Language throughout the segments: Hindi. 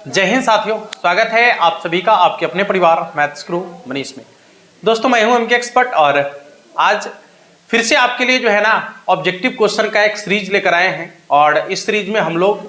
जय हिंद साथियों, स्वागत है आप सभी का आपके अपने परिवार मैथ्स गुरु मनीष में। दोस्तों मैं हूं एमके एक्सपर्ट और आज फिर से आपके लिए जो है ना ऑब्जेक्टिव क्वेश्चन का एक सीरीज लेकर आए हैं और इस सीरीज में हम लोग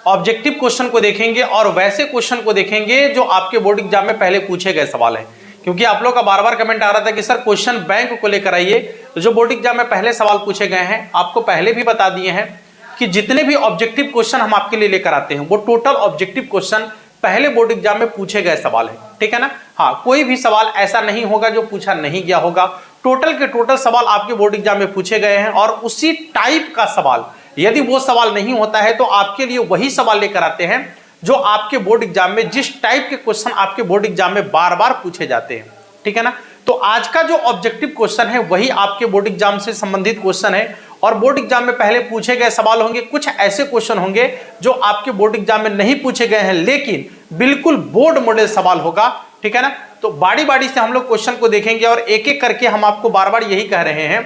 ऑब्जेक्टिव क्वेश्चन को देखेंगे और वैसे क्वेश्चन को देखेंगे जो आपके बोर्ड एग्जाम में पहले पूछे गए सवाल हैं। क्योंकि आप लोग का बार बार कमेंट आ रहा था कि सर क्वेश्चन बैंक को लेकर आइए, तो जो बोर्ड एग्जाम में पहले सवाल पूछे गए हैं आपको पहले भी बता दिए हैं कि जितने भी ऑब्जेक्टिव क्वेश्चन हम आपके लिए लेकर आते हैं वो टोटल ऑब्जेक्टिव क्वेश्चन पहले बोर्ड एग्जाम में पूछे गए सवाल है। ठीक है ना। हाँ, कोई भी सवाल ऐसा नहीं होगा जो पूछा नहीं गया होगा। टोटल के टोटल सवाल आपके बोर्ड एग्जाम में पूछे गए हैं और उसी टाइप का सवाल, यदि वो सवाल नहीं होता है तो आपके लिए वही सवाल लेकर आते हैं जो आपके बोर्ड एग्जाम में जिस टाइप के क्वेश्चन आपके बोर्ड एग्जाम में बार बार पूछे जाते हैं। ठीक है ना। तो आज का जो ऑब्जेक्टिव क्वेश्चन है वही आपके बोर्ड एग्जाम से संबंधित क्वेश्चन है और बोर्ड एग्जाम में पहले पूछे गए सवाल होंगे। कुछ ऐसे क्वेश्चन होंगे जो आपके बोर्ड एग्जाम में नहीं पूछे गए हैं लेकिन बिल्कुल बोर्ड मॉडल सवाल होगा। ठीक है ना। तो बारी बारी से हम लोग क्वेश्चन को देखेंगे और एक एक करके हम आपको बार बार यही कह रहे हैं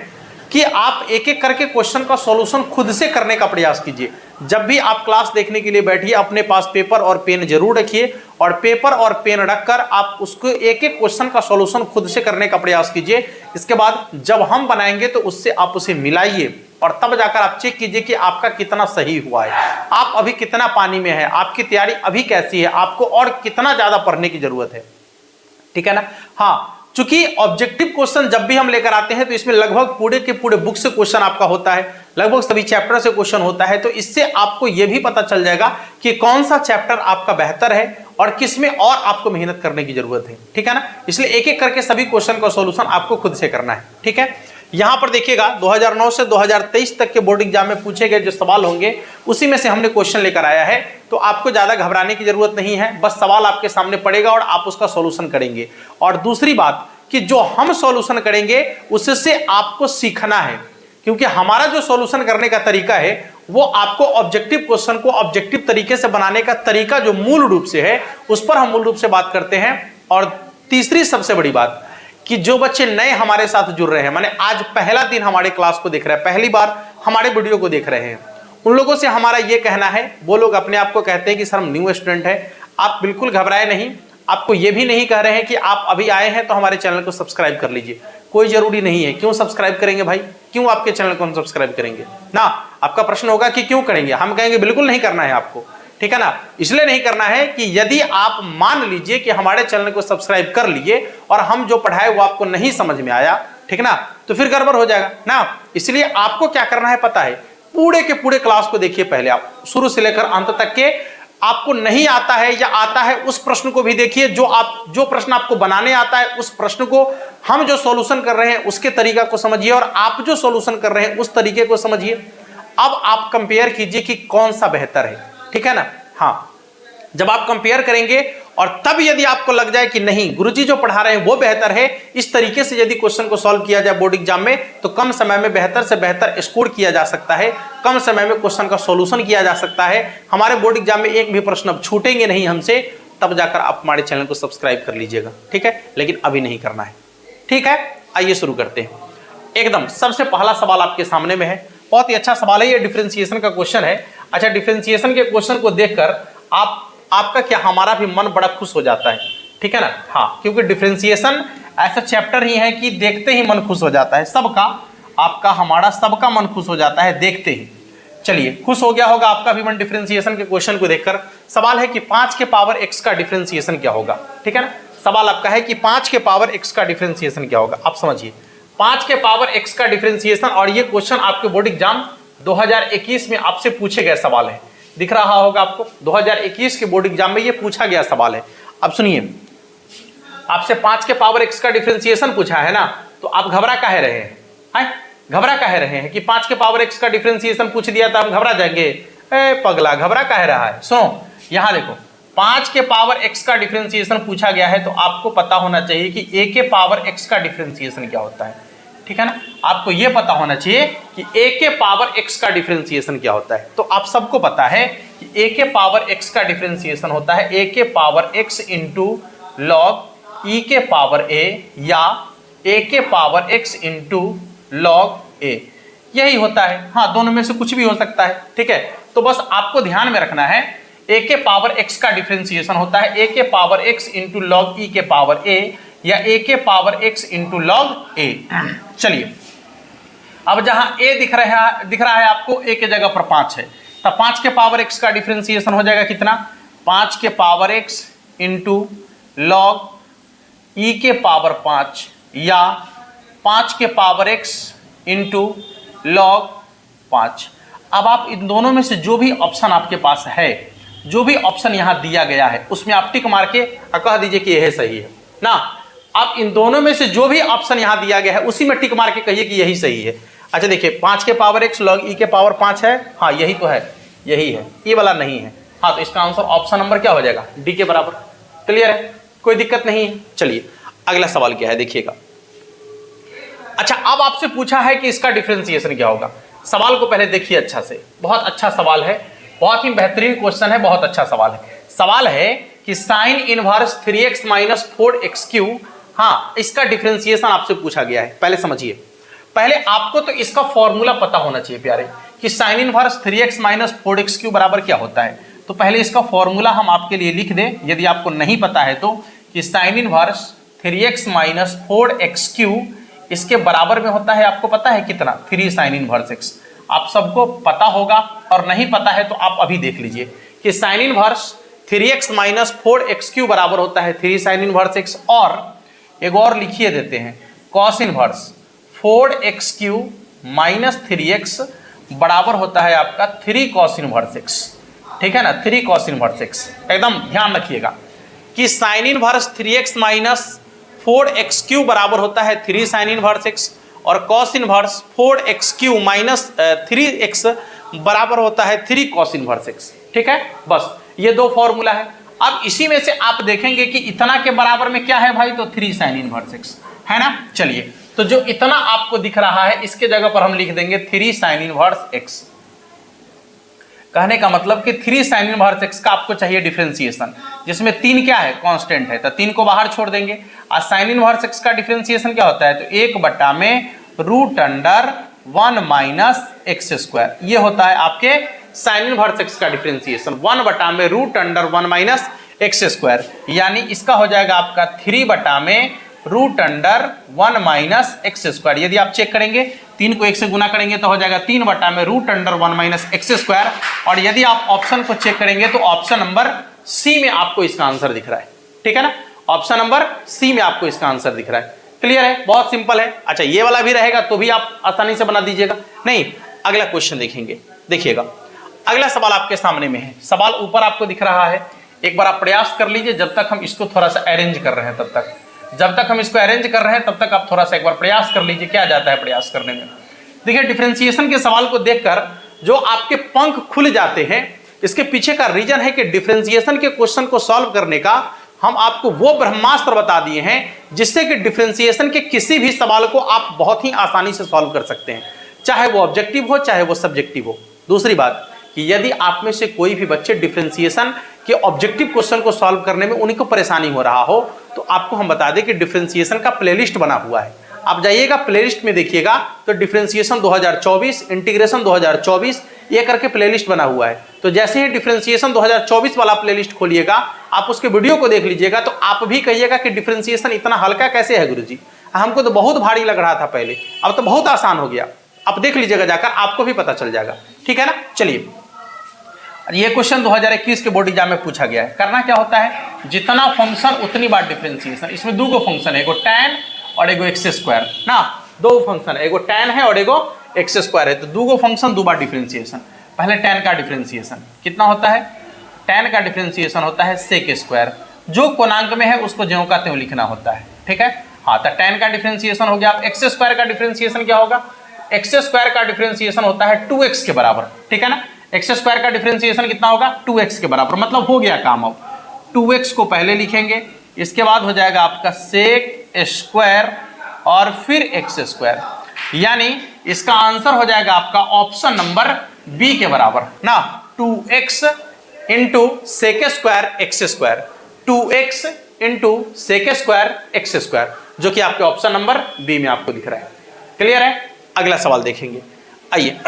कि आप एक एक करके क्वेश्चन का सॉल्यूशन खुद से करने का प्रयास कीजिए। जब भी आप क्लास देखने के लिए बैठिए अपने पास पेपर और पेन जरूर रखिए और पेपर और पेन रखकर आप उसको एक एक क्वेश्चन का सॉल्यूशन खुद से करने का प्रयास कीजिए। इसके बाद जब हम बनाएंगे तो उससे आप उसे मिलाइए और तब जाकर आप चेक कीजिए कि आपका कितना सही हुआ है, आप अभी कितना पानी में है, आपकी तैयारी अभी कैसी है, आपको और कितना ज्यादा पढ़ने की जरूरत है। ठीक है ना। हाँ, चूंकि ऑब्जेक्टिव क्वेश्चन जब भी हम लेकर आते हैं तो इसमें लगभग पूरे के पूरे बुक से क्वेश्चन आपका होता है, लगभग सभी चैप्टर से क्वेश्चन होता है। तो इससे आपको यह भी पता चल जाएगा कि कौन सा चैप्टर आपका बेहतर है और किसमें और आपको मेहनत करने की जरूरत है। ठीक है ना। इसलिए एक एक करके सभी क्वेश्चन का सॉल्यूशन आपको खुद से करना है। ठीक है। यहां पर देखिएगा 2009 से 2023 तक के बोर्ड एग्जाम में पूछे गए जो सवाल होंगे उसी में से हमने क्वेश्चन लेकर आया है। तो आपको ज्यादा घबराने की जरूरत नहीं है, बस सवाल आपके सामने पड़ेगा और आप उसका सॉल्यूशन करेंगे। और दूसरी बात कि जो हम सॉल्यूशन करेंगे उससे आपको सीखना है, क्योंकि हमारा जो सॉल्यूशन करने का तरीका है वो आपको ऑब्जेक्टिव क्वेश्चन को ऑब्जेक्टिव तरीके से बनाने का तरीका जो मूल रूप से है उस पर हम मूल रूप से बात करते हैं। और तीसरी सबसे बड़ी बात कि जो बच्चे नए हमारे साथ जुड़ रहे हैं, माने आज पहला दिन हमारे क्लास को देख रहे हैं, पहली बार हमारे वीडियो को देख रहे हैं, उन लोगों से हमारा ये कहना है, वो लोग अपने आप को कहते हैं कि सर हम न्यू स्टूडेंट है, आप बिल्कुल घबराए नहीं। आपको ये भी नहीं कह रहे हैं कि आप अभी आए हैं तो हमारे चैनल को सब्सक्राइब कर लीजिए, कोई जरूरी नहीं है। क्यों सब्सक्राइब करेंगे भाई, क्यों आपके चैनल को हम सब्सक्राइब करेंगे ना। आपका प्रश्न होगा कि क्यों करेंगे, हम कहेंगे बिल्कुल नहीं करना है आपको। ठीक है ना। इसलिए नहीं करना है कि यदि आप मान लीजिए कि हमारे चैनल को सब्सक्राइब कर लिए और हम जो पढ़ाए वो आपको नहीं समझ में आया, ठीक ना, तो फिर गड़बड़ हो जाएगा ना। इसलिए आपको क्या करना है पता है, पूरे के पूरे क्लास को देखिए, पहले आप शुरू से लेकर अंत तक के आपको नहीं आता है या आता है उस प्रश्न को भी देखिए, जो प्रश्न आपको बनाने आता है उस प्रश्न को हम जो सॉल्यूशन कर रहे हैं उसके तरीका को समझिए और आप जो सॉल्यूशन कर रहे हैं उस तरीके को समझिए। अब आप कंपेयर कीजिए कि कौन सा बेहतर है। ठीक है ना। हाँ, जब आप कंपेयर करेंगे और तब यदि आपको लग जाए कि नहीं गुरुजी जो पढ़ा रहे हैं वो बेहतर है, इस तरीके से यदि क्वेश्चन को सॉल्व किया जाए बोर्ड एग्जाम में तो कम समय में बेहतर से बेहतर स्कोर किया जा सकता है, कम समय में क्वेश्चन का सॉल्यूशन किया जा सकता है। हमारे बोर्ड एग्जाम में एक भी प्रश्न अब छूटेंगे नहीं हमसे, तब जाकर आप हमारे चैनल को सब्सक्राइब कर लीजिएगा। ठीक है, लेकिन अभी नहीं करना है। ठीक है, आइए शुरू करते हैं। एकदम सबसे पहला सवाल आपके सामने में है, बहुत ही अच्छा सवाल है, ये डिफरेंशिएशन का क्वेश्चन है। अच्छा, डिफरेंशिएशन के क्वेश्चन को देखकर आपका क्या, हमारा भी मन बड़ा खुश हो जाता है। ठीक है ना। हाँ, क्योंकि डिफरेंशिएशन ऐसा चैप्टर ही है कि देखते ही मन खुश हो जाता है, सबका, आपका हमारा सबका मन खुश हो जाता है देखते ही। चलिए, खुश हो गया होगा आपका भी मन डिफरेंशिएशन के क्वेश्चन को देखकर। सवाल है कि 5 के पावर x का डिफरेंशिएशन क्या होगा। ठीक है ना। सवाल आपका है कि 5 के पावर x का डिफरेंशिएशन क्या होगा। आप समझिए, 5 के पावर x का डिफरेंशिएशन, और ये क्वेश्चन आपके बोर्ड एग्जाम 2021 में आपसे पूछे गए सवाल है। दिख रहा होगा आपको, 2021 के बोर्ड एग्जाम में ये पूछा गया सवाल है। अब सुनिए, आपसे 5 के पावर x का डिफरेंशिएशन पूछा है ना, तो आप घबरा काहे रहे हैं, घबरा काहे रहे हैं कि 5 के पावर x का डिफरेंशिएशन पूछ दिया तो हम घबरा जाएंगे। ए पगला, घबरा काहे रहा है। सुनो, यहां देखो, 5 के पावर x का डिफरेंशिएशन पूछा गया है तो आपको पता होना चाहिए कि a के पावर x का डिफरेंशिएशन क्या होता है। ठीक है ना। आपको यह पता होना चाहिए कि a के पावर x का डिफरेंशिएशन क्या होता है। तो आप सबको पता है कि a के पावर x का डिफरेंशिएशन होता है a के power x into log e के पावर a या a के power x into log a, यही होता है। हाँ, दोनों में से कुछ भी हो सकता है। ठीक है, तो बस आपको ध्यान में रखना है ए के पावर एक्स का डिफरेंशिएशन होता है ए के पावर एक्स इंटू लॉग ई के पावर ए या ए के पावर एक्स इंटू लॉग ए। चलिए अब जहां ए दिख रहा है आपको, ए के जगह पर 5 है, तब 5 के पावर एक्स का डिफरेंशिएशन हो जाएगा कितना, 5 के पावर एक्स इंटू लॉग ई के पावर 5 या 5 के पावर एक्स इंटू लॉग 5। अब आप इन दोनों में से जो भी ऑप्शन आपके पास है, जो भी ऑप्शन यहां दिया गया है, उसमें आप टिक मार के कह दीजिए कि यह सही है ना। आप इन दोनों में से जो भी ऑप्शन यहां दिया गया है उसी में टिक मार के कहिए कि यही सही है। अच्छा देखिए 5 के पावर एक्स लॉग ई के पावर 5 है, हाँ यही तो है, यही है, ये वाला नहीं है। हाँ तो इसका आंसर ऑप्शन नंबर क्या हो जाएगा, डी के बराबर। क्लियर है, कोई दिक्कत नहीं है। चलिए अगला सवाल क्या है देखिएगा। अच्छा अब आपसे पूछा है कि इसका डिफरेंशिएशन क्या होगा। सवाल को पहले देखिए अच्छा से, बहुत अच्छा सवाल है, बहुत ही बेहतरीन क्वेश्चन है, बहुत अच्छा सवाल है। सवाल है कि sine inverse 3x minus 4x3, हाँ इसका डिफरेंशिएशन आपसे पूछा गया है। पहले समझिए, पहले आपको तो इसका फॉर्मूला पता होना चाहिए प्यारे कि sine inverse 3x minus 4x3 बराबर क्या होता है। तो पहले इसका फॉर्मूला हम आपके लिए लिख दें यदि आपको नहीं पता है तो, कि sine inverse 3x minus 4x3 इसके बराबर में होता है, आपको पता है कितना, 3 साइन इनवर्स x। आप सबको पता होगा, और नहीं पता है तो आप अभी देख लीजिए कि sine inverse 3x minus 4x3 बराबर होता है 3 साइन इनवर्स x, और एक और लिखिए देते हैं cos inverse 4x3 minus 3x बराबर होता है आपका 3 कॉस इनवर्स x। ठीक है ना, 3 कॉस इनवर्स x। एकदम ध्यान रखिएगा कि sine inverse 3x minus 4x3 बराबर होता है 3 साइन इनवर्स x, और cos inverse 4x3 minus 3x बराबर होता है 3 कॉस इनवर्स x। ठीक है, बस ये दो फॉर्मूला है। अब इसी में से आप देखेंगे कि इतना के बराबर में क्या है भाई, तो 3 साइन इनवर्स x है ना। चलिए तो जो इतना आपको दिख रहा है इसके जगह पर हम लिख देंगे 3 साइन इनवर्स x। कहने का मतलब कि 3 साइन इनवर्स x का आपको चाहिए डिफरेंशिएशन, जिसमें 3 क्या है, कांस्टेंट है, तो 3 को बाहर छोड़ देंगे। और साइन इनवर्स x का डिफरेंशिएशन क्या होता है, तो 1/√1 माइनस एक्स स्क्वायर, ये होता है आपके साइन इनवर्स x का डिफरेंशिएशन, 1/√1 माइनस एक्स स्क्वायर, यानी इसका हो जाएगा आपका 3/√1 माइनस एक्स स्क्वायर। यदि आप चेक करेंगे 3 को 1 से गुना करेंगे तो हो जाएगा 3/√1 माइनस एक्स स्क्वायर। और यदि आप ऑप्शन को चेक करेंगे तो ऑप्शन नंबर सी में आपको इसका आंसर दिख रहा है। ठीक है ना, ऑप्शन नंबर सी में आपको इसका आंसर दिख रहा है। क्लियर है, बहुत सिंपल है। अच्छा ये वाला भी रहेगा तो भी आप आसानी से बना दीजिएगा। नहीं, अगला क्वेश्चन देखेंगे, देखिएगा अगला सवाल आपके सामने में है। सवाल ऊपर आपको दिख रहा है, एक बार आप प्रयास कर लीजिए। जब तक हम इसको थोड़ा सा अरेंज कर रहे हैं जब तक हम इसको अरेंज कर रहे हैं तब तक आप थोड़ा सा एक बार प्रयास कर लीजिए, क्या जाता है प्रयास करने में। देखिए डिफरेंशिएशन के सवाल को देखकर जो आपके पंख खुल जाते हैं, इसके पीछे का रीजन है कि डिफरेंशिएशन के क्वेश्चन को सॉल्व करने का हम आपको वो ब्रह्मास्त्र बता दिए हैं जिससे कि डिफरेंशिएशन के किसी भी सवाल को आप बहुत ही आसानी से सॉल्व कर सकते हैं, चाहे वो ऑब्जेक्टिव हो चाहे वो सब्जेक्टिव हो। दूसरी बात कि यदि आप में से कोई भी बच्चे डिफरेंशिएशन के ऑब्जेक्टिव क्वेश्चन को सॉल्व करने में उन्हीं को परेशानी हो रहा हो तो आपको हम बता दें कि डिफरेंशिएशन का प्लेलिस्ट बना हुआ है। आप जाइएगा प्लेलिस्ट में देखिएगा तो डिफरेंशिएशन 2024, इंटीग्रेशन 2024 ये करके प्लेलिस्ट बना हुआ है। तो जैसे ही डिफरेंशिएशन 2024 वाला प्लेलिस्ट खोलिएगा, आप उसके वीडियो को देख लीजिएगा तो आप भी कहिएगा कि डिफरेंशिएशन इतना हल्का कैसे है गुरुजी, हमको तो बहुत भारी लग रहा था पहले, अब तो बहुत आसान हो गया। आप देख लीजिएगा जाकर, आपको भी पता चल जाएगा। ठीक है ना। चलिए ये क्वेश्चन 2021 के बोर्ड एग्जाम में पूछा गया है। करना क्या होता है, जितना फंक्शन उतनी बार डिफरेंशिएशन। इसमें दो गो फंक्शन है, एगो tan और एगो एक्स स्क्वायर ना, दो फंक्शन है, एगो tan है और एगो एक्स स्क्वायर है, तो दो गो फंक्शन दो बार डिफरेंशिएशन। पहले tan का डिफरेंशिएशन कितना होता है, tan का डिफरेंशिएशन होता है sec स्क्वायर, जो कोणांक में है उसको ज्यों का त्यों लिखना होता है। ठीक है, हाँ तो tan का डिफरेंशिएशन हो गया। अब एक्स स्क्वायर का डिफरेंशिएशन क्या होगा, एक्स स्क्वायर का डिफरेंशिएशन होता है 2x के बराबर। ठीक है ना, एक्स स्क्वायर का डिफरेंशिएशन कितना होगा, 2x के बराबर, मतलब हो गया काम। अब 2x को पहले लिखेंगे, इसके बाद हो जाएगा आपका sec स्क्वायर और फिर एक्स स्क्वायर, यानी इसका आंसर हो जाएगा आपका ऑप्शन नंबर बी के बराबर ना, 2x into sec square X square, 2x into sec square X square, जो कि आपके ऑप्शन नंबर बी में आपको दिख रहा है। क्लियर है। अगला सवाल देखेंगे। आइए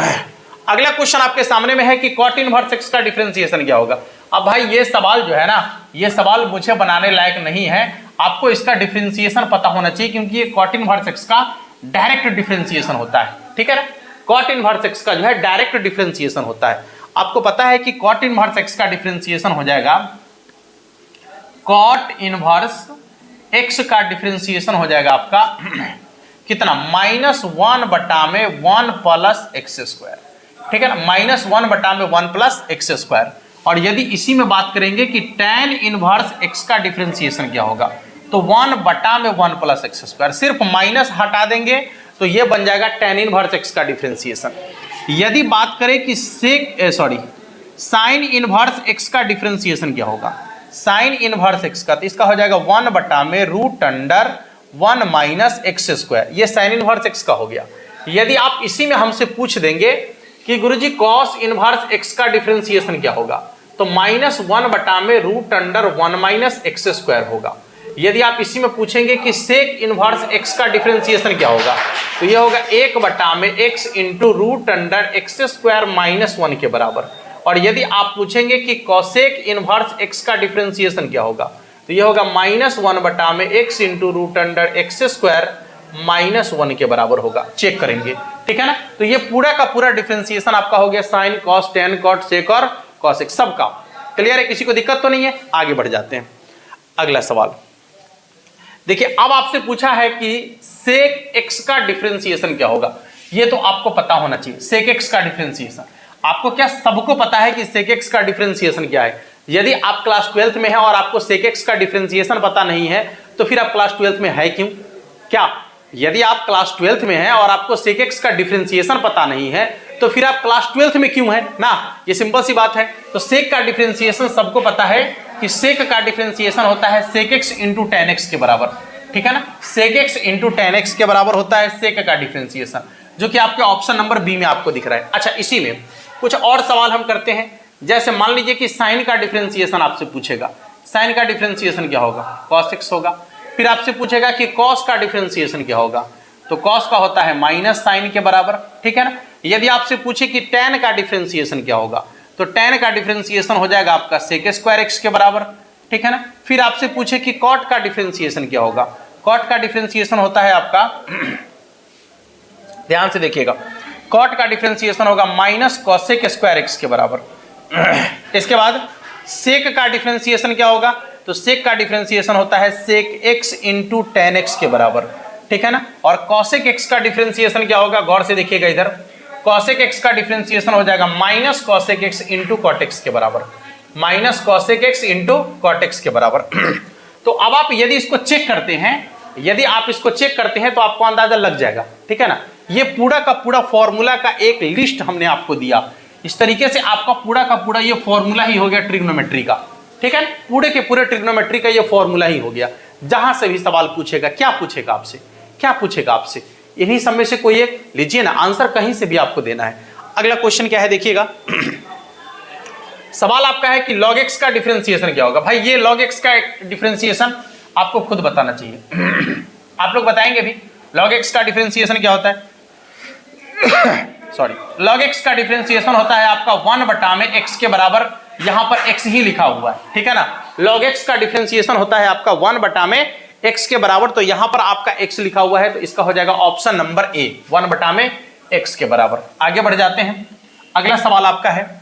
अगला क्वेश्चन आपके सामने में है कि कॉट इनवर्स x का डिफरेंशिएशन क्या होगा। अब भाई ये सवाल जो है ना, ये सवाल मुझे बनाने लायक नहीं है, आपको इसका डिफरेंशिएशन पता होना चाहिए, क्योंकि ये कॉट इनवर्स एक्स का डायरेक्ट डिफरेंशिएशन होता है, ठीक है ना। कॉट इनवर्स एक्स का जो है डायरेक्ट डिफरेंशिएशन होता है। आपको पता है कि कॉट इनवर्स एक्स का डिफरेंशिएशन हो जाएगा, कॉट इनवर्स एक्स का डिफरेंशिएशन हो जाएगा आपका कितना, -1/1 प्लस एक्स स्क्वायर, ठीक है ना, -1/1 प्लस एक्स स्क्वायर। और यदि इसी में बात करेंगे कि tan इनवर्स एक्स का डिफरेंशिएशन क्या होगा, तो 1/1 प्लस एक्स स्क्वायर, सिर्फ माइनस हटा देंगे तो ये बन जाएगा tan इनवर्स एक्स का डिफरेंशिएशन। यदि बात करें कि साइन इनवर्स एक्स का डिफरेंशिएशन क्या होगा, साइन इनवर्स एक्स का, तो इसका हो जाएगा 1/√1 माइनस एक्स स्क्वायर, ये साइन इनवर्स एक्स का हो गया। यदि आप इसी में हमसे पूछ देंगे कि गुरुजी कॉस इनवर्स एक्स का डिफरेंशिएशन क्या होगा, तो -1/√1 माइनस एक्स स्क्वायर होगा। यदि आप इसी में पूछेंगे कि सेक इनवर्स एक्स का डिफरेंशिएशन क्या होगा, तो ये होगा 1/x इंटू √x² माइनस 1 के बराबर। और यदि आप पूछेंगे कि कॉसेक इनवर्स एक्स का डिफरेंशिएशन क्या होगा, तो ये होगा -1/x इंटू √x² माइनस 1 के बराबर होगा। चेक करेंगे, ठीक है ना। तो ये पूरा का पूरा डिफरेंशिएशन आपका हो गया साइन, कॉस, टेन, कॉट, सेक और कॉसेक, सबका क्लियर है, किसी को दिक्कत तो नहीं है। आगे बढ़ जाते हैं, अगला सवाल देखिए। अब आपसे पूछा है कि सेक एक्स का डिफरेंशिएशन क्या होगा, ये तो आपको पता होना चाहिए। सेक एक्स का डिफरेंशिएशन आपको क्या सबको पता है कि सेक एक्स का डिफरेंशिएशन क्या है। यदि आप क्लास 12th में है और आपको सेक एक्स का डिफरेंशिएशन पता नहीं है, तो फिर आप क्लास 12th में है क्यों? क्या यदि आप क्लास 12th में हैं और आपको सेक एक्स का डिफरेंशिएशन पता नहीं है, तो फिर आप क्लास 12th में क्यों हैं ना? ये सिंपल सी बात है। तो सेक का डिफरेंशिएशन सबको पता है कि सेक का डिफरेंशिएशन होता है sec X into tan X के बराबर, ठीक है ना। Sec X into tan X के बराबर होता है सेक का डिफरेंशिएशन, जो कि आपके ऑप्शन नंबर बी में आपको दिख रहा है। अच्छा, इसी में कुछ और सवाल हम करते हैं। जैसे मान लीजिए कि साइन का डिफरेंशिएशन आपसे पूछेगा, साइन का डिफरेंशिएशन क्या होगा, कॉस एक्स होगा। फिर आपसे पूछेगा कि कॉस का डिफरेंशिएशन क्या होगा, तो कॉस का होता है माइनस साइन के बराबर, ठीक है ना। यदि आपसे पूछे कि टेन का डिफरेंशिएशन क्या होगा, तो टेन का डिफरेंशिएशन हो जाएगा आपका सेक स्क्वायर एक्स के बराबर, ठीक है ना। फिर आपसे पूछे कि कॉट का डिफरेंशिएशन क्या होगा, कॉट का डिफरेंशिएशन होता है आपका ध्यान से देखिएगा, कॉट का डिफरेंशिएशन होगा माइनस कॉसेक स्क्वायर एक्स के बराबर। इसके बाद सेक का डिफरेंशिएशन क्या होगा, तो सेक का डिफरेंशिएशन होता है sec X into tan X के बराबर, ठीक है ना। और कॉसेक एक्स का डिफरेंशिएशन क्या होगा, गौर से देखिएगा इधर, कॉसेक एक्स का डिफरेंशिएशन हो जाएगा minus cosec X into cot X के बराबर, minus cosec X into cot X के बराबर। तो अब आप यदि इसको चेक करते हैं, यदि आप इसको चेक करते हैं तो आपको अंदाजा लग जाएगा, ठीक है ना। ये पूरा का पूरा फॉर्मूला का एक लिस्ट हमने आपको दिया, इस तरीके से आपका पूरा का पूरा ये फॉर्मूला ही हो गया ट्रिग्नोमेट्री का, ठीक है। पूरे के पूरे ट्रिग्नोमेट्री का ये फॉर्मूला ही हो गया। जहां से भी सवाल पूछेगा, क्या पूछेगा आपसे, क्या पूछेगा आपसे, इन्हीं सब में से कोई एक लीजिए ना, आंसर कहीं से भी आपको देना है। अगला क्वेश्चन क्या है देखिएगा। सवाल आपका है कि log x का डिफरेंशिएशन क्या होगा। भाई ये log x का डिफरेंशिएशन आपको खुद बताना चाहिए। आप लोग बताएंगे भी log x का डिफरेंशिएशन क्या होता है। सॉरी, log x का डिफरेंशिएशन होता है आपका 1/x के बराबर, यहां पर x ही लिखा हुआ है, ठीक है ना। log x का डिफरेंशिएशन होता है आपका 1/x के बराबर, तो यहां पर आपका x लिखा हुआ है, तो इसका हो जाएगा ऑप्शन नंबर ए, 1/x के बराबर। आगे बढ़ जाते हैं, अगला सवाल आपका है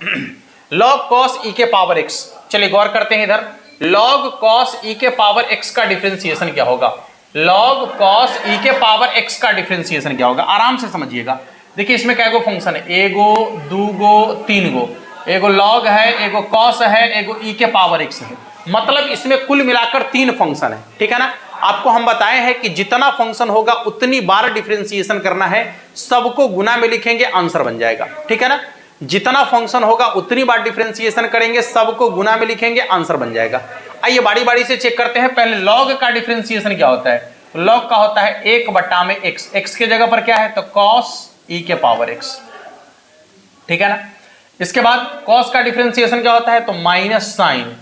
log cos e के पावर x। चलिए गौर करते हैं इधर, log cos e के पावर x का डिफरेंशिएशन क्या होगा, log cos e के पावर x का डिफरेंशिएशन क्या होगा। आराम से समझिएगा, देखिए इसमें कैगो फंक्शन है, एगो, दूगो, तीन गो, एगो log है, एगो cos है, एगो e के पावर x है, मतलब इसमें कुल मिलाकर 3 फंक्शन है, ठीक है ना। आपको हम बताए हैं कि जितना फंक्शन होगा उतनी बार डिफरेंशिएशन करना है, सबको गुना में लिखेंगे, आंसर बन जाएगा, ठीक है ना। जितना फंक्शन होगा उतनी बार डिफरेंशिएशन करेंगे, सबको गुना में लिखेंगे, आंसर बन जाएगा। आइए बारी बारी से चेक करते हैं। पहले log का डिफरेंशिएशन क्या होता है, log का होता है 1/x, x के जगह पर क्या है तो cos e के पावर x, ठीक है ना। इसके बाद cos का डिफरेंशिएशन क्या होता है तो माइनस साइन,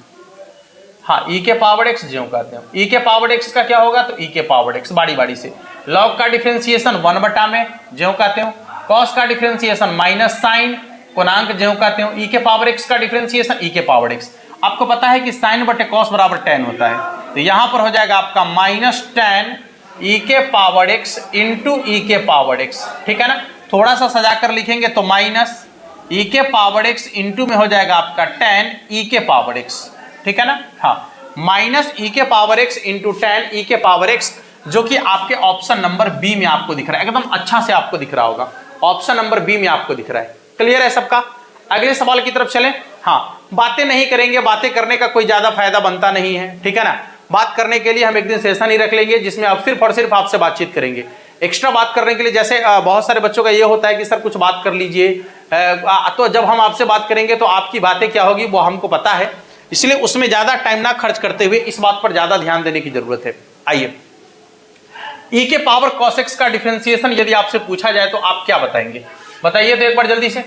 हाँ e के पावर x ज्यों कहते हैं, e के पावर x का क्या होगा तो e के पावर x, बारी बारी से। log का डिफरेंशिएशन 1 में ज्यों कहते हो, cos का डिफरेंशिएशन माइनस साइन, पूर्णांक ज्यों कहते हो, e के पावर x का डिफरेंशिएशन e के पावर x। आपको पता है कि साइन बटे कॉस बराबर tan होता है, तो यहां पर हो जाएगा आपका माइनस tan e के पावर x इंटू ई के पावर x, ठीक है ना। थोड़ा सा सजा कर लिखेंगे तो माइनस e के पावर x इंटू में हो जाएगा आपका tan e के पावर x, ठीक है ना। हाँ, माइनस e के power x into tan e के पावर x, जो कि आपके ऑप्शन नंबर बी में आपको दिख रहा है, एकदम अच्छा से आपको दिख रहा होगा, ऑप्शन नंबर बी में आपको दिख रहा है। क्लियर है सबका? अगले सवाल की तरफ चलें। हाँ, बातें नहीं करेंगे, बातें करने का कोई ज्यादा फायदा बनता नहीं है, ठीक है ना। बात करने के लिए हम एक दिन सेशन ही रख लेंगे जिसमें आप सिर्फ और सिर्फ आपसे बातचीत करेंगे। एक्स्ट्रा बात करने के लिए जैसे बहुत सारे बच्चों का ये होता है कि सर कुछ बात कर लीजिए, तो जब हम आपसे बात करेंगे तो आपकी बातें क्या होगी वो हमको पता है, इसलिए उसमें ज्यादा टाइम ना खर्च करते हुए इस बात पर ज्यादा ध्यान देने की जरूरत है। आइए, e के पावर cos x का डिफरेंशिएशन यदि आपसे पूछा जाए तो आप क्या बताएंगे? बताइए तो एक बार जल्दी से।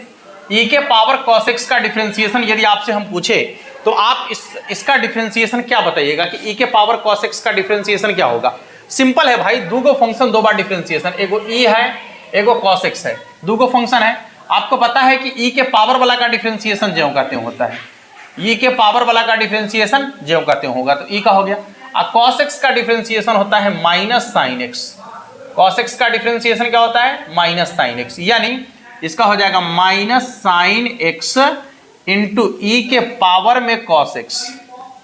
e के पावर cos x का डिफरेंशिएशन यदि आपसे हम पूछे तो आप इसका डिफरेंशिएशन क्या बताइएगा कि e के पावर cos x का डिफरेंशिएशन क्या होगा? सिंपल है भाई, दो गो फंक्शन दो बार डिफरेंशिएशन, एगो e है एगो cos x है, दो गो फंक्शन है। आपको पता है कि e के पावर वाला का डिफरेंशिएशन ज्यों कहते होता है, e के पावर वाला का डिफरेंशिएशन ज्यों कहते होगा तो e का हो गया। cos x का डिफरेंशिएशन होता है minus sine x, cos x का डिफरेंशिएशन क्या होता है? माइनस साइन x, यानी इसका हो जाएगा minus sine x into e के पावर में cos x,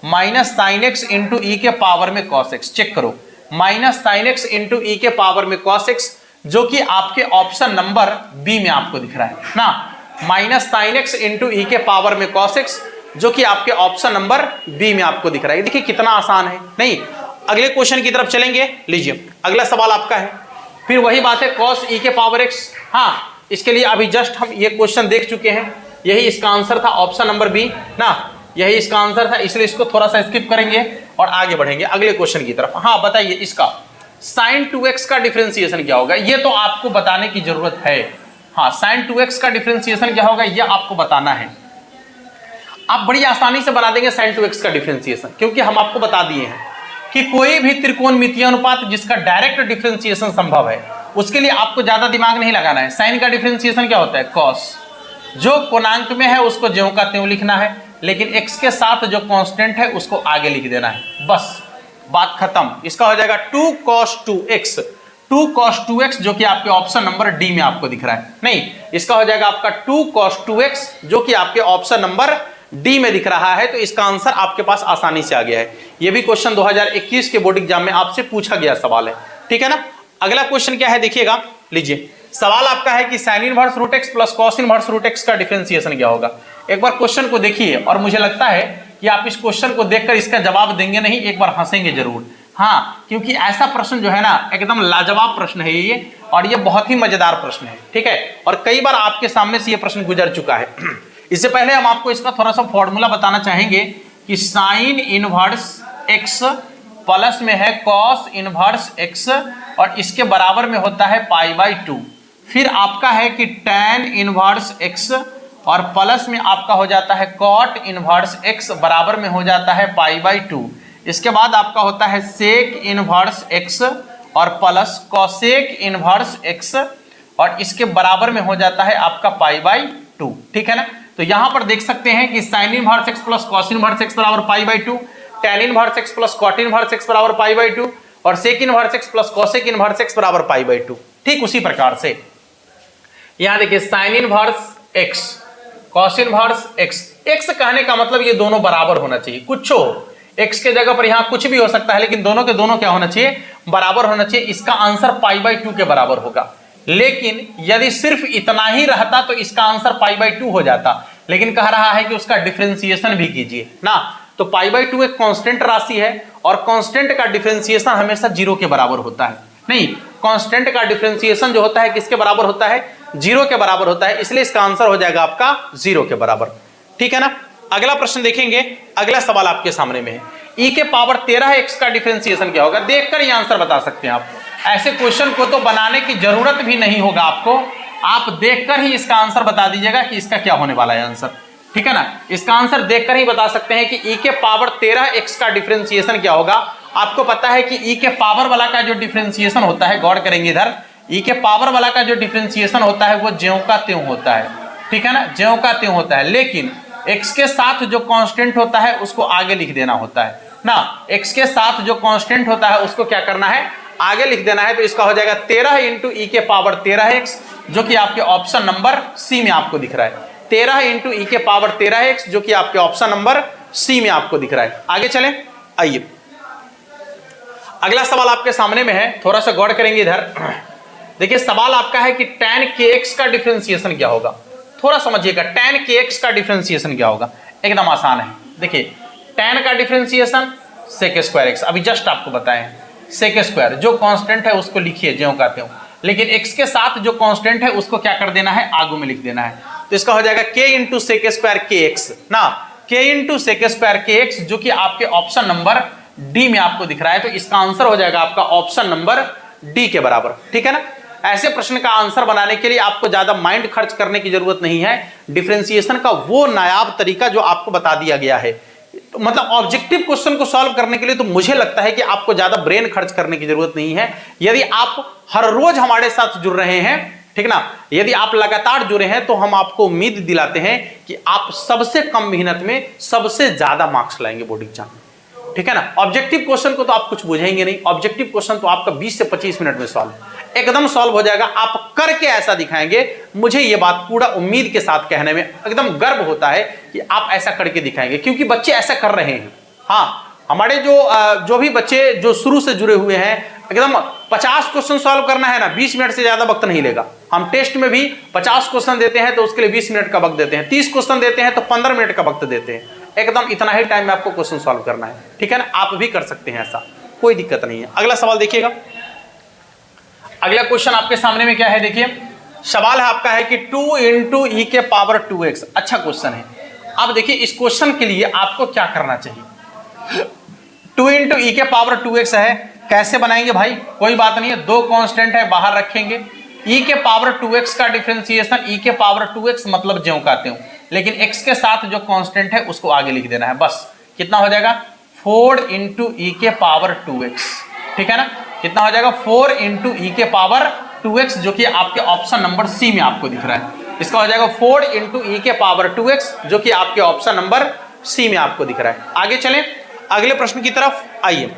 minus sine x into e के पावर में cos x। चेक करो, minus sine x into e के पावर में cos x, जो कि आपके ऑप्शन नंबर बी में आपको दिख रहा है ना। Minus sine x into e के पावर में cos x, जो कि आपके ऑप्शन नंबर बी में आपको दिख रहा है। देखिए कितना आसान है, नहीं? अगले क्वेश्चन की तरफ चलेंगे। लीजिए, अगला सवाल आपका है, फिर वही बात है cos e के पावर x। हाँ, इसके लिए अभी जस्ट हम ये क्वेश्चन देख चुके हैं, यही इसका आंसर था, ऑप्शन नंबर बी ना, यही इसका आंसर था, इसलिए इसको थोड़ा सा स्किप करेंगे और आगे बढ़ेंगे अगले क्वेश्चन की तरफ। हाँ, बताइए इसका sin 2x का डिफरेंशिएशन क्या होगा? ये तो आपको बताने की जरूरत है। हाँ, sin 2x का डिफरेंशिएशन क्या होगा ये आपको बताना है। आप बड़ी आसानी से बना देंगे sin 2x का डिफरेंशिएशन, क्योंकि हम आपको बता दिए हैं कि कोई भी त्रिकोणमितीय अनुपात जिसका डायरेक्ट डिफरेंशिएशन संभव है उसके लिए आपको ज्यादा दिमाग नहीं लगाना है। साइन का डिफरेंशिएशन क्या होता है? cos, जो कोणांक में है उसको ज्यों का त्यों लिखना है, लेकिन x के साथ जो कांस्टेंट है उसको आगे लिख देना है, बस बात खत्म। इसका हो जाएगा 2 cos 2x, 2 cos 2x, जो कि आपके ऑप्शन नंबर डी में आपको दिख रहा है। नहीं, इसका हो जाएगा आपका 2 cos 2x, जो कि आपके ऑप्शन नंबर डी में दिख रहा है। तो इसका आंसर आपके पास आसानी से आ गया है। यह भी क्वेश्चन 2021 के बोर्ड एग्जाम में आपसे पूछा गया सवाल है, ठीक है ना। अगला क्वेश्चन क्या है देखिएगा। लीजिए, सवाल आपका है कि sine inverse root X plus cos inverse root X का डिफरेंशिएशन क्या होगा। एक बार क्वेश्चन को देखिए और मुझे लगता है कि आप इस क्वेश्चन को देखकर इसका जवाब देंगे नहीं, एक बार हंसेंगे जरूर। हाँ, क्योंकि ऐसा प्रश्न जो है ना एकदम लाजवाब प्रश्न है ये, और ये बहुत ही मजेदार प्रश्न है, ठीक है। और कई बार आपके सामने से ये प्रश्न गुजर चुका है। इससे पहले हम आपको इसका थोड़ा सा फॉर्मूला बताना चाहेंगे कि साइन इनवर्स एक्स प्लस में है कॉस इनवर्स एक्स और इसके बराबर में होता है π/2। फिर आपका है कि tan इनवर्स एक्स और प्लस में आपका हो जाता है cot इनवर्स एक्स बराबर में हो जाता है π/2। इसके बाद आपका होता है sec इनवर्स एक्स और प्लस cosec इनवर्स एक्स और इसके बराबर में हो जाता है आपका π/2, ठीक है ना। तो यहां पर देख सकते हैं कि sin inverse x plus cos inverse x बराबर π/2, tan inverse x plus cot inverse x बराबर π/2 और sec inverse x plus cosec inverse x बराबर π/2। ठीक उसी प्रकार से यहां देखिए sin inverse x cos inverse x, x कहने का मतलब ये दोनों बराबर होना चाहिए, कुछ हो एक्स के जगह पर यहां कुछ भी हो सकता है, लेकिन दोनों के दोनों क्या होना चाहिए? बराबर होना चाहिए। इसका आंसर π/2 के बराबर होगा। लेकिन यदि सिर्फ इतना ही रहता तो इसका आंसर π/2 हो जाता, लेकिन कह रहा है कि उसका डिफरेंशिएशन भी कीजिए ना। तो π/2 एक कांस्टेंट राशि है और कांस्टेंट का डिफरेंशिएशन हमेशा 0 के बराबर होता है। नहीं, कांस्टेंट का डिफरेंशिएशन जो होता है किसके बराबर होता है? 0 के बराबर होता है, इसलिए इसका आंसर हो जाएगा आपका 0 के बराबर, ठीक है ना। अगला प्रश्न देखेंगे। अगला सवाल आपके सामने में है e के पावर 13x का डिफरेंशिएशन क्या होगा। देखकर ये आंसर बता सकते हैं आप। ऐसे क्वेश्चन को तो बनाने की जरूरत भी नहीं होगा आपको, आप देखकर ही इसका आंसर बता दीजिएगा कि इसका क्या होने वाला है आंसर, ठीक है ना। इसका आंसर देखकर ही बता सकते हैं कि e के पावर 13x का डिफरेंशिएशन क्या होगा। आपको पता है कि e के पावर वाला का जो डिफरेंशिएशन होता है, गौर करेंगे इधर, e के पावर वाला का जो डिफरेंशिएशन होता है वो ज्यों का त्यों होता है, ठीक है ना, ज्यों का त्यों होता है। लेकिन x के साथ जो कांस्टेंट होता है उसको आगे लिख देना होता है ना, x के साथ जो कांस्टेंट होता है उसको क्या करना है, आगे लिख देना है। तो इसका हो जाएगा 13 इंटू ई के पावर 13x, जो कि आपके ऑप्शन नंबर सी में आपको दिख रहा है। 13 इंटू ई के पावर 13x, जो कि आपके ऑप्शन नंबर सी में आपको दिख रहा है। आगे चलें, आइए अगला सवाल आपके सामने में है, थोड़ा सा गौर करेंगे इधर। देखिए सवाल आपका है कि tan kx का डिफरेंशिएशन क्या होगा। थोड़ा समझिएगा, tan kx का डिफरेंशिएशन क्या होगा। एकदम आसान है। देखिए tan का डिफरेंशिएशन sec स्क्वायर x, अभी जस्ट आपको बताएं sec स्क्वायर, जो कांस्टेंट है उसको लिखिए ज्यों का त्यों, लेकिन x के साथ जो कांस्टेंट है उसको क्या कर देना है, आगू में लिख देना है। तो इसका हो जाएगा k into sec square kx ना, k into sec square kx, जो कि आपके ऑप्शन नंबर डी में आपको दिख रहा है। तो इसका आंसर हो जाएगा आपका ऑप्शन नंबर डी के बराबर। ठीक है ना। ऐसे प्रश्न का आंसर बनाने के लिए आपको ज्यादा माइंड खर्च करने की जरूरत नहीं है। डिफरेंशिएशन का वो नायाब तरीका जो आपको बता दिया गया है, तो मतलब ऑब्जेक्टिव क्वेश्चन को सॉल्व करने के लिए तो मुझे लगता है कि आपको ज्यादा ब्रेन खर्च करने की जरूरत नहीं है। यदि आप हर रोज हमारे साथ जुड़ रहे हैं, ठीक ना, यदि आप लगातार जुड़े हैं, तो हम आपको उम्मीद दिलाते हैं कि आप सबसे कम मेहनत में सबसे ज्यादा मार्क्स लाएंगे बोर्ड एग्जाम में। ठीक है ना। ऑब्जेक्टिव क्वेश्चन को तो आप कुछ बुझेंगे नहीं, ऑब्जेक्टिव क्वेश्चन तो आपका 20 से 25 मिनट में सॉल्व, एकदम सॉल्व हो जाएगा। आप करके ऐसा दिखाएंगे, मुझे ये बात पूरा उम्मीद के साथ कहने में एकदम गर्व होता है कि आप ऐसा करके दिखाएंगे, क्योंकि बच्चे ऐसा कर रहे हैं। हाँ, हमारे जो भी बच्चे जो शुरू से जुड़े हुए हैं, एकदम 50 क्वेश्चन सॉल्व करना है ना, 20 मिनट से ज्यादा वक्त नहीं लेगा। हम टेस्ट में भी 50 क्वेश्चन देते हैं तो उसके लिए 20 मिनट का वक्त देते हैं, 30 क्वेश्चन देते हैं तो 15 मिनट का वक्त देते हैं। एकदम इतना ही टाइम में आपको क्वेश्चन सॉल्व करना है। ठीक है ना, आप भी कर सकते हैं ऐसा, कोई दिक्कत नहीं है। अगला सवाल देखिएगा। अगला क्वेश्चन आपके सामने में क्या है, देखिए सवाल है आपका है कि 2 इंटू ई के पावर 2x। अच्छा क्वेश्चन है। अब देखिए इस क्वेश्चन के लिए आपको क्या करना चाहिए। 2 इंटू ई के पावर 2x है, कैसे बनाएंगे भाई, कोई बात नहीं है, दो कांस्टेंट है बाहर रखेंगे। ई के पावर 2x का डिफरेंशिएशन, ई के पावर 2x मतलब ज्यों का त्यों, लेकिन x के साथ जो कांस्टेंट है उसको आगे लिख देना है। बस कितना हो जाएगा, 4 इंटू ई के पावर 2x। ठीक है ना, कितना हो जाएगा, 4 इंटू ई के पावर 2x, जो कि आपके ऑप्शन नंबर सी में आपको दिख रहा है। इसका हो जाएगा 4 इंटू ई के पावर 2x, जो कि आपके ऑप्शन नंबर सी में आपको दिख रहा है। आगे चलें अगले प्रश्न की तरफ। आइए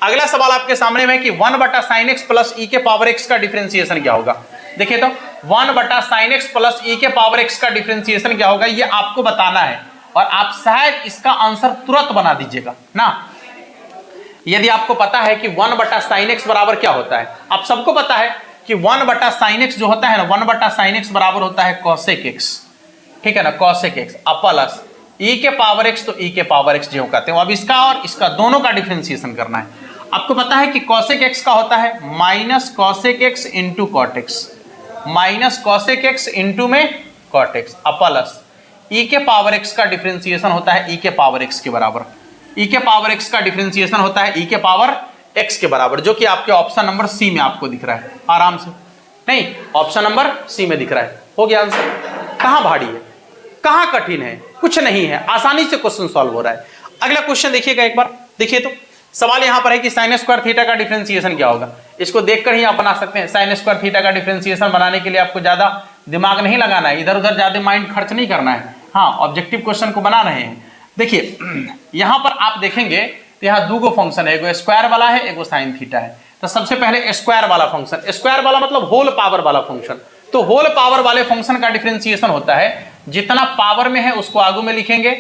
अगला सवाल आपके सामने में कि 1 बटा साइन एक्स प्लस ई के पावर एक्स का डिफरेंशिएशन क्या होगा। देखिए तो 1 बटा साइन एक्स प्लस ई के पावर एक्स का डिफरेंशिएशन क्या होगा, ये आपको बताना है, और आप शायद इसका आंसर तुरंत बना दीजिएगा ना। यदि आपको पता है कि 1 बटा साइन एक्स बराबर क्या होता है, आप सबको पता है कि 1 बटा साइन एक्स जो होता है ना, 1 बटा साइन एक्स बराबर होता है कॉसेक एक्स। ठीक है ना, कॉसेक एक्स प्लस ई के पावर एक्स, तो ई के पावर एक्स जो कहते हैं। अब इसका और इसका दोनों का डिफरेंशिएशन करना है। आपको पता है कि कॉसेक एक्स का होता है minus cosec X into cot X, minus cosec X into में कॉट एक्स, प्लस ई के पावर एक्स का डिफरेंशिएशन होता है ई के पावर एक्स के बराबर। ई के पावर एक्स का डिफरेंशिएशन होता है ई के पावर एक्स के बराबर, जो कि आपके ऑप्शन नंबर सी में आपको दिख रहा है। आराम से, नहीं ऑप्शन नंबर सी में दिख रहा है। हो गया आंसर। कहां भारी है, कहां कठिन है, कुछ नहीं है, आसानी से क्वेश्चन सॉल्व हो रहा है। अगला क्वेश्चन देखिएगा एक बार। देखिए तो सवाल यहां पर है कि साइन स्क्वायर थीटा का डिफरेंशिएशन क्या होगा। इसको देखकर ही आप बना सकते हैं। साइन स्क्वायर थीटा का डिफरेंशिएशन बनाने के लिए आपको ज्यादा दिमाग नहीं लगाना है, इधर उधर ज्यादा माइंड खर्च नहीं करना है। हाँ, ऑब्जेक्टिव क्वेश्चन को बना रहे हैं। देखिए यहां पर आप देखेंगे तो यहाँ दो फंक्शन है, एगो स्क्वायर वाला है, एगो साइन थीटा है। तो सबसे पहले स्क्वायर वाला फंक्शन, स्क्वायर वाला मतलब होल पावर वाला फंक्शन। तो होल पावर वाले फंक्शन का डिफरेंशिएशन होता है, जितना पावर में है उसको आगू में लिखेंगे,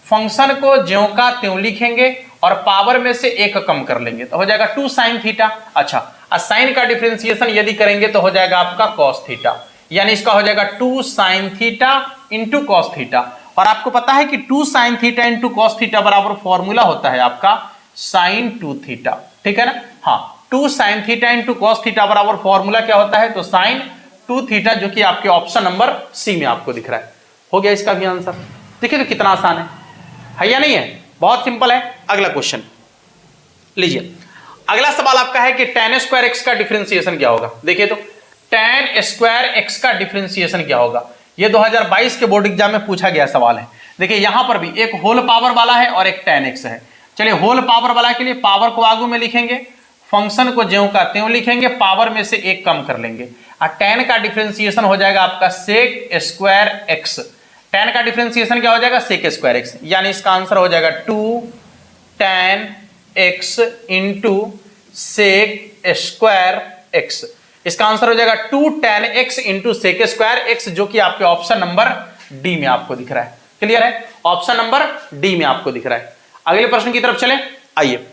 फंक्शन को ज्यों का त्यों लिखेंगे और पावर में से एक कम कर लेंगे, तो हो जाएगा 2 साइन थीटा। अच्छा, साइन का डिफरेंशिएशन यदि करेंगे तो हो जाएगा आपका कॉस थीटा, यानी इसका हो जाएगा 2 sine theta into cos theta. और आपको पता है कि 2 sine theta into cos theta बराबर फॉर्मूला होता है आपका साइन 2 थीटा। ठीक है ना। हाँ, 2 sine theta into cos theta बराबर फॉर्मूला क्या होता है, तो साइन 2 थीटा, जो कि आपके ऑप्शन नंबर सी में आपको दिख रहा है। हो गया इसका भी आंसर। देखिए तो कितना आसान है या नहीं है, बहुत सिंपल है। अगला क्वेश्चन लीजिए। अगला सवाल आपका है कि tan स्क्वायर एक्स का डिफरेंशिएशन क्या होगा। देखिए तो tan स्क्वायर एक्स का डिफरेंशिएशन क्या होगा, ये 2022 के बोर्ड एग्जाम में पूछा गया सवाल है। देखिए यहां पर भी एक होल पावर वाला है और एक tan x है। चलिए होल पावर वाला के लिए पावर को आगू में लिखेंगे, फंक्शन को ज्यों का त्यों लिखेंगे, पावर में से एक कम कर लेंगे, और tan का डिफरेंशिएशन हो जाएगा आपका sec स्क्वायर x, tan का डिफरेंशिएशन क्या हो जाएगा, sec स्क्वायर एक्स, यानी इसका आंसर हो जाएगा 2 tan x into sec square x. इसका आंसर हो जाएगा 2 tan x into sec square x, जो कि आपके ऑप्शन नंबर डी में आपको दिख रहा है। क्लियर है, ऑप्शन नंबर डी में आपको दिख रहा है। अगले प्रश्न की तरफ चले, आइए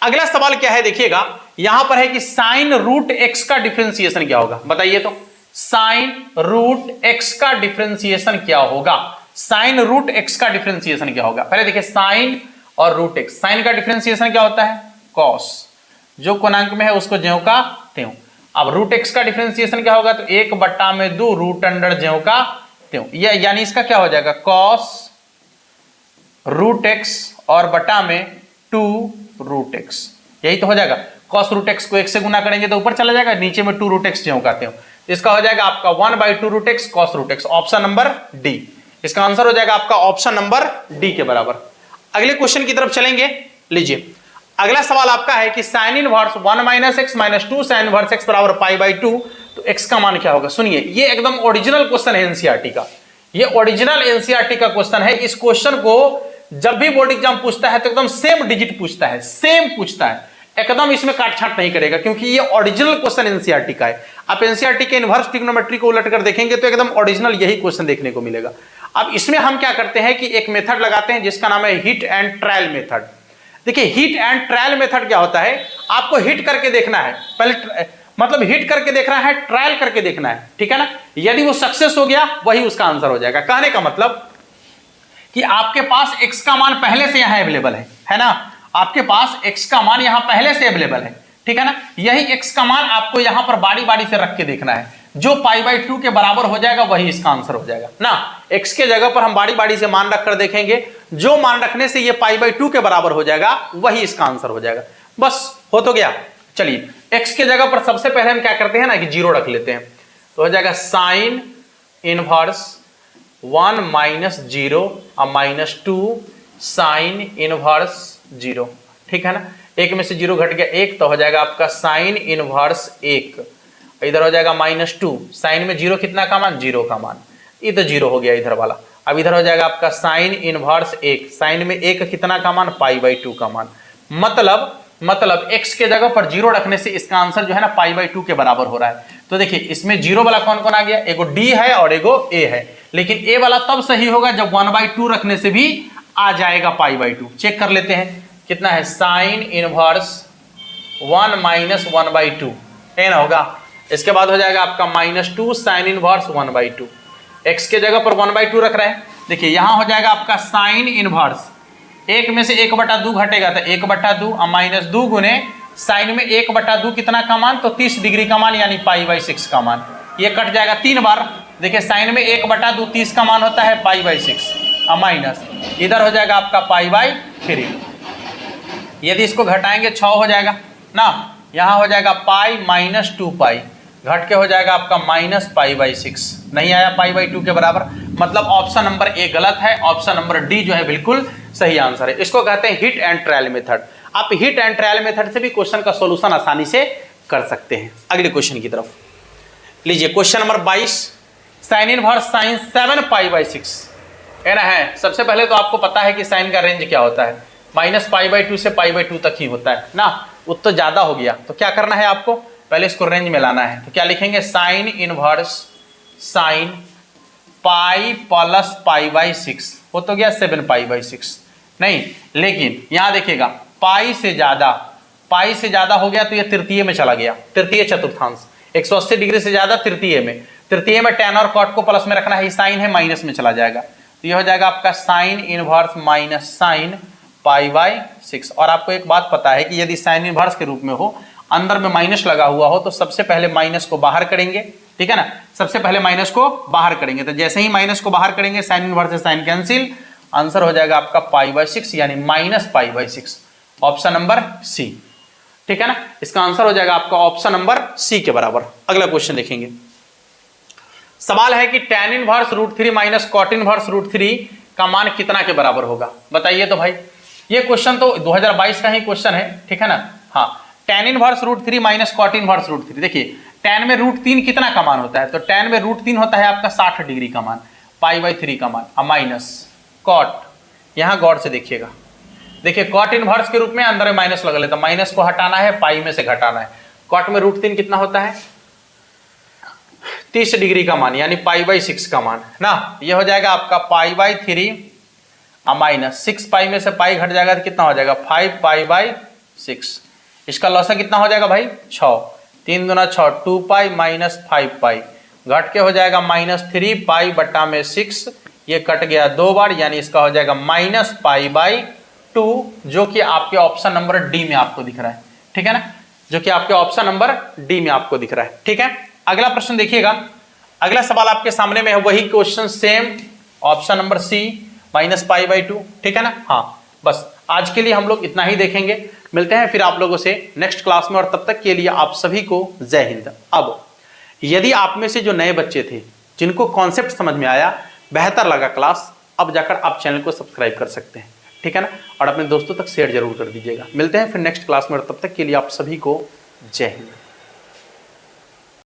अगला सवाल क्या है, देखिएगा यहां पर है कि साइन रूट एक्स का डिफरेंशिएशन क्या होगा, बताइए तो। साइन रूट एक्स का डिफरेंशिएशन क्या होगा, साइन रूट एक्स का डिफरेंशिएशन क्या होगा। पहले देखिए साइन और रूट एक्स, साइन का डिफरेंशिएशन क्या होता है, कॉस, जो कोणांक में है उसको ज्यों का त्यों। अब रूट एक्स का डिफरेंशिएशन क्या होगा, तो 1/2 रूट अंडर ज्यों का त्यों, यानी इसका क्या हो जाएगा, कॉस रूट एक्स और बटा में 2 रूट एक्स, यही तो हो जाएगा। कॉस रूट एक्स को 1 से गुना करेंगे तो ऊपर चला जाएगा, नीचे में 2 रूट एक्स ज्यों का त्यों, इसका हो जाएगा आपका 1/2 root x cos root x, option number D. इसका आंसर हो जाएगा आपका ऑप्शन नंबर डी के बराबर। अगले क्वेश्चन की तरफ चलेंगे, लीजिए अगला सवाल आपका है कि sine inverse 1 - x - 2 sine inverse x बराबर π/2, तो x का मान क्या होगा। सुनिए, ये एकदम ओरिजिनल क्वेश्चन है एनसीईआरटी का, ये ओरिजिनल एनसीईआरटी का क्वेश्चन है। इस क्वेश्चन को जब भी बोर्ड एग्जाम पूछता है तो एकदम सेम डिजिट पूछता है, सेम पूछता है, एकदम इसमें काटछाट नहीं करेगा, क्योंकि ये ओरिजिनल क्वेश्चन एनसीईआरटी का है। आप एनसीईआरटी के इनवर्स ट्रिग्नोमेट्री को उलट कर देखेंगे तो एकदम ओरिजिनल यही क्वेश्चन देखने को मिलेगा। अब इसमें हम क्या करते हैं कि एक मेथड लगाते हैं जिसका नाम है हिट एंड ट्रायल मेथड। देखिए हिट एंड ट्रायल मेथड क्या होता है, आपको हिट करके देखना है, पहले मतलब हिट करके देखना है, ट्रायल करके देखना है, ठीक है ना। यदि वो सक्सेस हो गया वही उसका आंसर हो जाएगा। कहने का मतलब कि आपके पास x का मान पहले से यहां अवेलेबल है ना, आपके पास x का मान यहां पहले से अवेलेबल है, ठीक है ना। यही x का मान आपको यहां पर बारी बारी से रख के देखना है, जो π/2 के बराबर हो जाएगा वही इसका आंसर हो जाएगा ना। x के जगह पर हम बारी बारी से मान रखकर देखेंगे, जो मान रखने से ये π/2 के बराबर हो जाएगा वही इसका आंसर हो जाएगा। बस हो तो गया। चलिए x के जगह पर सबसे पहले हम क्या करते हैं ना कि 0 रख लेते हैं, तो हो जाएगा साइन इनवर्स 1 - 0 और -2 साइन इनवर्स 0, ठीक है ना। 1 में से 0 घट गया 1, तो हो जाएगा आपका साइन इनवर्स 1, इधर हो जाएगा -2, साइन में 0 कितना का मान, 0 का मान, ये तो 0 हो गया इधर वाला। अब इधर हो जाएगा आपका साइन इनवर्स 1, साइन में 1 कितना का मान, π/2 का मान। मतलब x के जगह पर 0 रखने से इसका आंसर जो है ना π/2 के बराबर हो रहा है। तो देखिए इसमें 0 वाला कौन कौन आ गया, एगो d है और एगो a है, लेकिन a वाला तब सही होगा जब 1/2 रखने से भी आ जाएगा π/2। चेक कर लेते हैं कितना है, साइन इनवर्स 1 - 1/2 n होगा। इसके बाद हो जाएगा आपका -2 साइन इनवर्स 1/2, x के जगह पर 1/2 रख रहे हैं। देखिए यहां हो जाएगा आपका साइन इनवर्स, 1 में से 1/2 घटेगा तो 1/2 और -2 गुने साइन में 1/2 कितना का मान, तो 30 डिग्री का मान, यानी π/6 का मान। ये कट जाएगा 3 बार। देखिए साइन में 1/2 30 का मान होता है π/6 और माइनस इधर हो जाएगा आपका π/3। यदि इसको घटाएंगे 6 हो जाएगा ना, यहाँ हो जाएगा π - 2π, घट के हो जाएगा आपका -π/6, नहीं आया π/2 के बराबर। मतलब ऑप्शन नंबर ए गलत है, ऑप्शन नंबर डी जो है बिल्कुल सही आंसर है। इसको कहते हैं हिट एंड ट्रायल मेथड। आप हिट एंड ट्रायल मेथड से भी क्वेश्चन का सॉल्यूशन आसानी से कर सकते हैं। अगले क्वेश्चन की तरफ लीजिए, question number 22, sine inverse sine 7π/6 है ना। है सबसे पहले तो आपको पता है कि साइन का रेंज क्या होता है, -π/2 से π/2 तक ही होता है ना। वो तो ज्यादा हो गया, तो क्या करना है आपको, पहले इसको रेंज में लाना है। तो क्या लिखेंगे, sine inverse sine pi plus π/6 हो तो गया 7π/6, नहीं, लेकिन यहां देखिएगा पाई से ज्यादा हो गया तो ये तृतीय में चला गया, तृतीय चतुर्थांश। 180 डिग्री से ज्यादा तृतीय में tan और cot को प्लस में रखना है, साइन है माइनस में चला जाएगा, तो ये हो जाएगा आपका साइन इनवर्स माइनस साइन π/6। और आपको एक बात पता है कि यदि साइन इनवर्स के रूप में हो, अंदर में माइनस लगा हुआ हो, तो सबसे पहले माइनस को बाहर करेंगे, ठीक है ना, सबसे पहले माइनस को बाहर करेंगे। तो जैसे ही माइनस को बाहर करेंगे साइन इनवर्स से साइन कैंसिल, आंसर हो जाएगा आपका π/6 यानी -π/6, ऑप्शन नंबर सी, ठीक है ना। इसका आंसर हो जाएगा आपका ऑप्शन नंबर सी के बराबर। अगला क्वेश्चन देखेंगे, सवाल है कि tan inverse √3 minus cot inverse √3 का मान कितना के बराबर होगा, बताइए तो भाई। ये क्वेश्चन तो 2022 का ही क्वेश्चन है, ठीक है ना। हाँ, tan inverse √3 minus cot inverse √3, देखिए tan में √3 कितना का मान होता है, तो tan में √3 होता है आपका 60 डिग्री का मान, पाई बाई 3 का मान, अब माइनस कॉट, यहाँ गौर से देखिएगा, देखिए कॉट इनवर्स के रूप में अंदर में माइनस लगा लेता, माइनस को हटाना है, पाई में से घटाना है। कॉट में √3 कितना होता है 30 डिग्री का मान, यानी पाई बाई 6 का मान ना, ये हो जाएगा आपका पाई बाई 3 माइनस 6 पाई में से पाई घट जाएगा तो कितना हो जाएगा 5 पाई बाई 6। इसका लॉसा कितना हो जाएगा भाई 6, 3 दूना 6, 2 पाई माइनस 5 पाई घट के हो जाएगा -3 पाई बटा में 6, ये कट गया 2 बार, यानी इसका हो जाएगा माइनस पाई बाई 2, जो कि आपके ऑप्शन नंबर डी में आपको दिख रहा है, ठीक है ना, जो कि आपके ऑप्शन नंबर डी में आपको दिख रहा है, ठीक है। अगला प्रश्न देखिएगा, अगला सवाल आपके सामने में है, वही question same, option number C -π/2, ठीक है ना। हाँ, बस आज के लिए हम लोग इतना ही देखेंगे, मिलते हैं फिर आप लोगों से नेक्स्ट क्लास में, और तब तक के लिए आप सभी को जय हिंद। अब यदि आप में से जो नए बच्चे थे जिनको कॉन्सेप्ट समझ में आया, बेहतर लगा क्लास, अब जाकर आप चैनल को सब्सक्राइब कर सकते हैं, ठीक है ना, और अपने दोस्तों तक शेयर जरूर कर दीजिएगा। मिलते हैं फिर नेक्स्ट क्लास में, और तब तक के लिए आप सभी को जय हिंद।